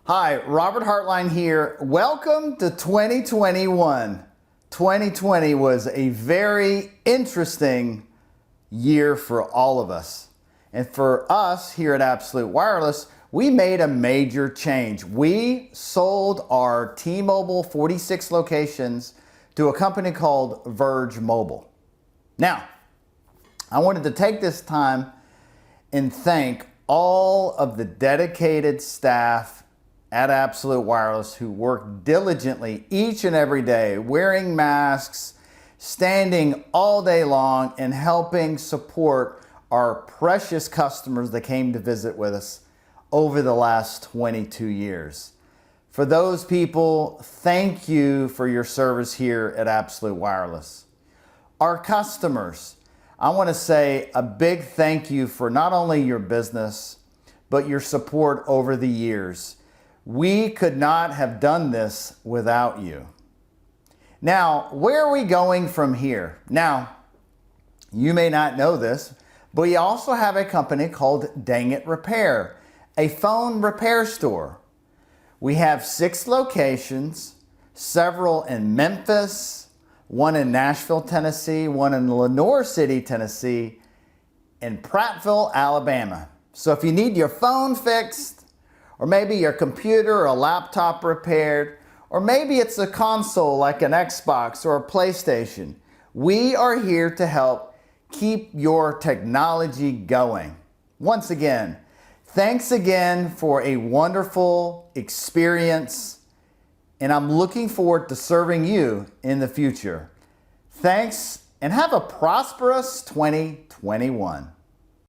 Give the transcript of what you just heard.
Hi, Robert Hartline here. Welcome to 2021. 2020 was a very interesting year for all of us. And for us here at Absolute Wireless, we made a major change. We sold our T-Mobile 46 locations to a company called Verge Mobile. Now, I wanted to take this time and thank all of the dedicated staff at Absolute Wireless who work diligently each and every day, wearing masks, standing all day long, and helping support our precious customers that came to visit with us over the last 22 years. For those people, thank you for your service here at Absolute Wireless. Our customers, I want to say a big thank you for not only your business, but your support over the years. We could not have done this without you. Now, where are we going from here? Now, you may not know this, but we also have a company called Dang It Repair, a phone repair store. We have 6 locations, several in Memphis, one in Nashville, Tennessee, one in Lenoir City, Tennessee, and Prattville, Alabama. So if you need your phone fixed, or maybe your computer or a laptop repaired, or maybe it's a console like an Xbox or a PlayStation, we are here to help keep your technology going. Once again, thanks again for a wonderful experience, and I'm looking forward to serving you in the future. Thanks, and have a prosperous 2021.